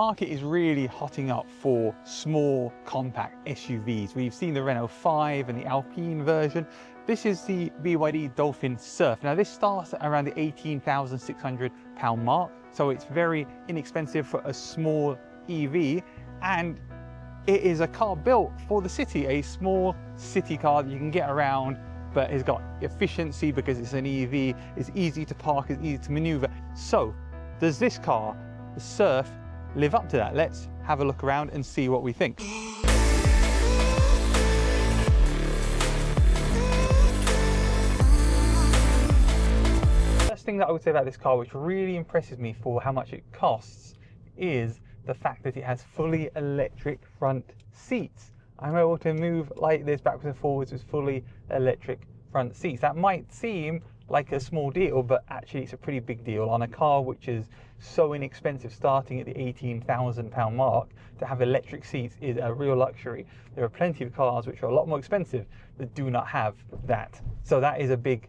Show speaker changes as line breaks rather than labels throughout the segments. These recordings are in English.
Market is really hotting up for small compact SUVs. We've seen the Renault 5 and the Alpine version. This is the BYD Dolphin Surf. Now this starts at around the £18,600 mark, so it's very inexpensive for a small EV, and it is a car built for the city, a small city car that you can get around, but it's got efficiency because it's an EV, it's easy to park, it's easy to maneuver. So does this car, the Surf, live up to that? Let's have a look around and see what we think. First thing that I would say about this car, which really impresses me for how much it costs, is the fact that it has fully electric front seats. I'm able to move like this backwards and forwards with fully electric front seats. That might seem like a small deal, but actually it's a pretty big deal on a car which is so inexpensive, starting at the £18,000 mark. To have electric seats is a real luxury. There are plenty of cars which are a lot more expensive that do not have that. So that is a big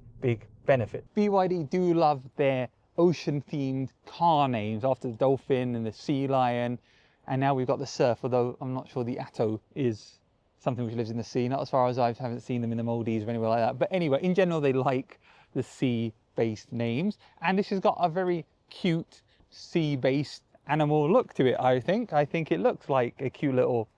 benefit. BYD do love their ocean themed car names after the Dolphin and the Sea Lion, and now we've got the Surf, although I'm not sure the Atto is something which lives in the sea, not as far as I haven't seen them in the Maldives or anywhere like that. But anyway, in general they like the sea-based names, and this has got a very cute sea-based animal look to it. I think it looks like a cute little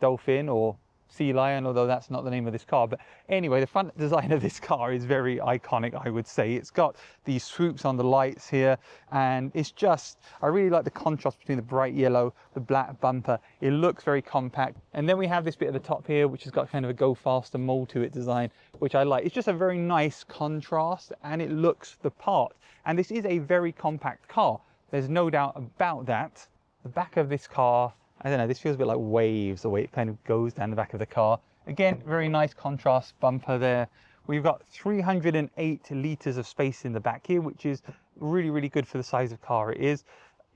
dolphin or sea lion, although that's not the name of this car. But anyway, the front design of this car is very iconic, I would say. It's got these swoops on the lights here, and it's just, I really like the contrast between the bright yellow, the black bumper. It looks very compact. And then we have this bit at the top here, which has got kind of a go faster mold to it design, which I like. It's just a very nice contrast, and it looks the part. And this is a very compact car. There's no doubt about that. The back of this car, I don't know, this feels a bit like waves, the way it kind of goes down the back of the car. Again, very nice contrast bumper there. We've got 308 litres of space in the back here, which is really good for the size of car it is.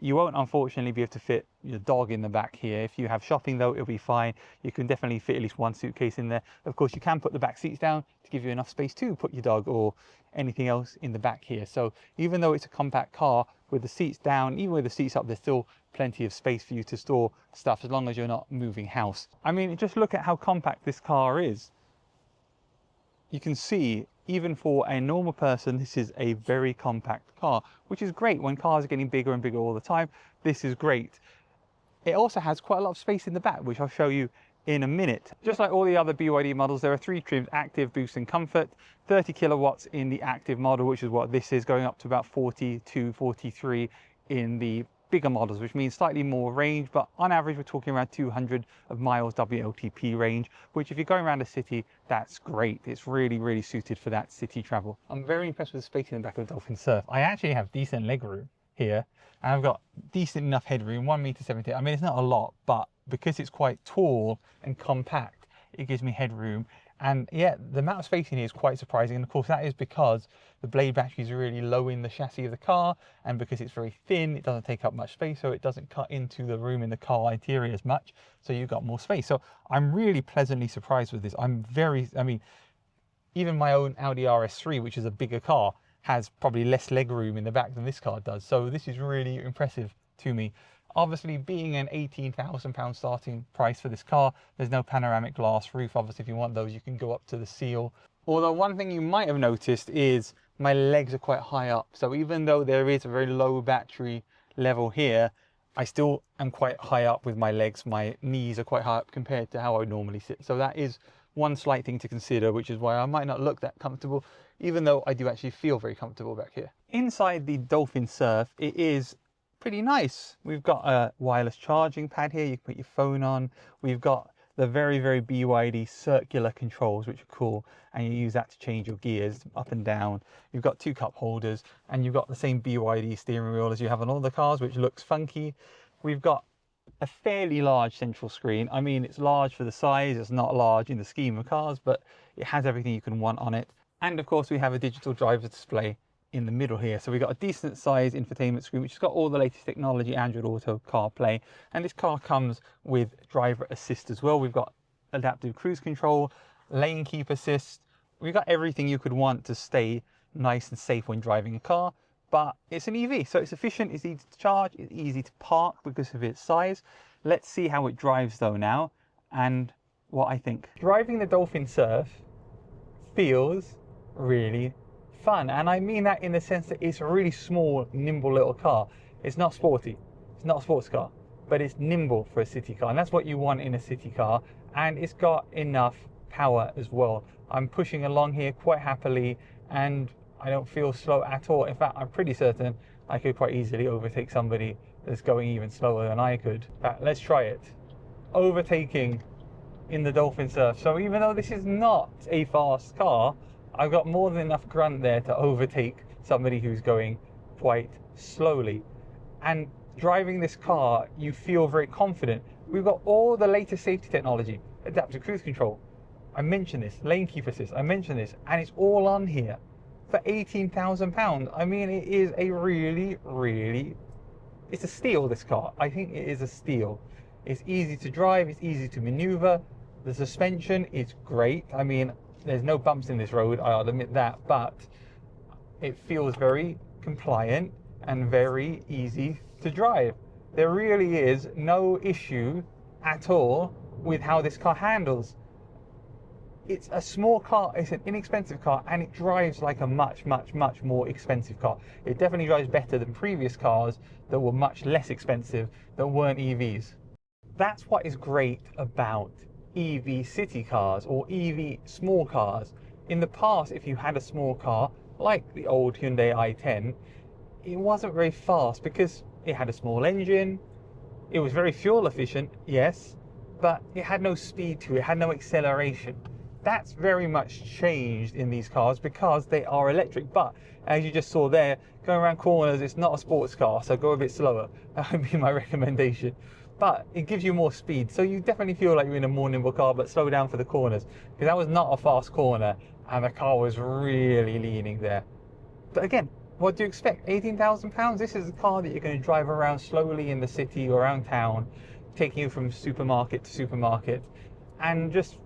You won't unfortunately be able to fit your dog in the back here. If you have shopping though, it'll be fine. You can definitely fit at least one suitcase in there. Of course, you can put the back seats down to give you enough space to put your dog or anything else in the back here. So even though it's a compact car, with the seats down, even with the seats up, there's still plenty of space for you to store stuff as long as you're not moving house. I mean, just look at how compact this car is. You can see, even for a normal person, this is a very compact car, which is great. When cars are getting bigger and bigger all the time, this is great. It also has quite a lot of space in the back, which I'll show you in a minute. Just like all the other BYD models, there are three trims: Active, Boost and Comfort. 30 kilowatts in the Active model, which is what this is, going up to about 42, 43 in the bigger models, which means slightly more range, but on average we're talking around 200 of miles WLTP range, which if you're going around a city, that's great. It's really suited for that city travel. I'm very impressed with the space in the back of the Dolphin Surf. I actually have decent leg room here, and I've got decent enough headroom, 1.70 m. I mean, it's not a lot, but because it's quite tall and compact, it gives me headroom. And yeah, the amount of space in here is quite surprising. And of course that is because the blade battery is really low in the chassis of the car, and because it's very thin, it doesn't take up much space, so it doesn't cut into the room in the car interior as much, so you've got more space. So I'm really pleasantly surprised with this. I mean, even my own Audi RS3, which is a bigger car, has probably less leg room in the back than this car does. So this is really impressive to me. Obviously, being an £18,000 starting price for this car, there's no panoramic glass roof. Obviously, if you want those, you can go up to the seal. Although one thing you might have noticed is my legs are quite high up. So even though there is a very low battery level here, I still am quite high up with my legs. My knees are quite high up compared to how I would normally sit. So that is one slight thing to consider, which is why I might not look that comfortable, even though I do actually feel very comfortable back here. Inside the Dolphin Surf, it is pretty nice. We've got a wireless charging pad here. You can put your phone on. We've got the very BYD circular controls, which are cool, and you use that to change your gears up and down. You've got two cup holders, and you've got the same BYD steering wheel as you have on all the cars, which looks funky. We've got a fairly large central screen. I mean, it's large for the size. It's not large in the scheme of cars, but it has everything you can want on it. And of course, we have a digital driver display in the middle here. So we've got a decent sized infotainment screen, which has got all the latest technology, Android Auto, CarPlay, and this car comes with driver assist as well. We've got adaptive cruise control, lane keep assist. We've got everything you could want to stay nice and safe when driving a car. but it's an EV, so it's efficient, it's easy to charge, it's easy to park because of its size. Let's see how it drives though now, and what I think. Driving the Dolphin Surf feels really fun, and I mean that in the sense that it's a really small, nimble little car. It's not sporty, it's not a sports car, but it's nimble for a city car, and that's what you want in a city car, and it's got enough power as well. I'm pushing along here quite happily, and I don't feel slow at all. In fact, I'm pretty certain I could quite easily overtake somebody that's going even slower than I could. Let's try it. Overtaking in the Dolphin Surf. So even though this is not a fast car, I've got more than enough grunt there to overtake somebody who's going quite slowly. And driving this car, you feel very confident. We've got all the latest safety technology, adaptive cruise control. I mentioned this, lane keep assist, I mentioned this, and it's all on here for £18,000. I mean, it is a really, it's a steal, this car. I think it is a steal. It's easy to drive, it's easy to maneuver. The suspension is great. I mean, there's no bumps in this road, I'll admit that, but it feels very compliant and very easy to drive. There really is no issue at all with how this car handles. It's a small car, it's an inexpensive car, and it drives like a much more expensive car. It definitely drives better than previous cars that were much less expensive, that weren't EVs. That's what is great about EV city cars or EV small cars. In the past, if you had a small car, like the old Hyundai i10, it wasn't very fast because it had a small engine, it was very fuel efficient, yes, but it had no speed to it, had no acceleration. That's very much changed in these cars because they are electric, but as you just saw there, going around corners, it's not a sports car, so go a bit slower. That would be my recommendation. But it gives you more speed, so you definitely feel like you're in a more nimble car, but slow down for the corners, because that was not a fast corner, and the car was really leaning there. But again, what do you expect? £18,000? This is a car that you're going to drive around slowly in the city or around town, taking you from supermarket to supermarket, and just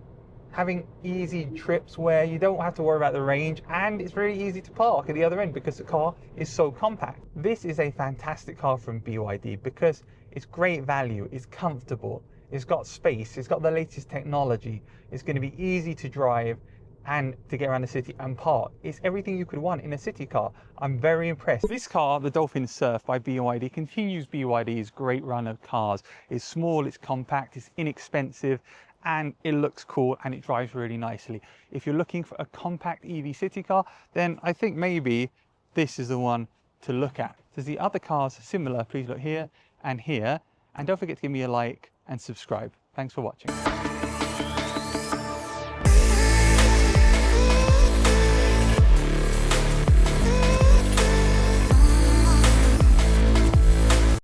having easy trips where you don't have to worry about the range, and it's very easy to park at the other end because the car is so compact. This is a fantastic car from BYD because it's great value, it's comfortable, it's got space, it's got the latest technology, it's going to be easy to drive and to get around the city and park. It's everything you could want in a city car. I'm very impressed. This car, the Dolphin Surf by BYD, continues BYD's great run of cars. It's small, it's compact, it's inexpensive, and it looks cool and it drives really nicely. If you're looking for a compact EV city car, then I think maybe this is the one to look at. Does the other cars similar? Please look here and here, and don't forget to give me a like and subscribe. Thanks for watching.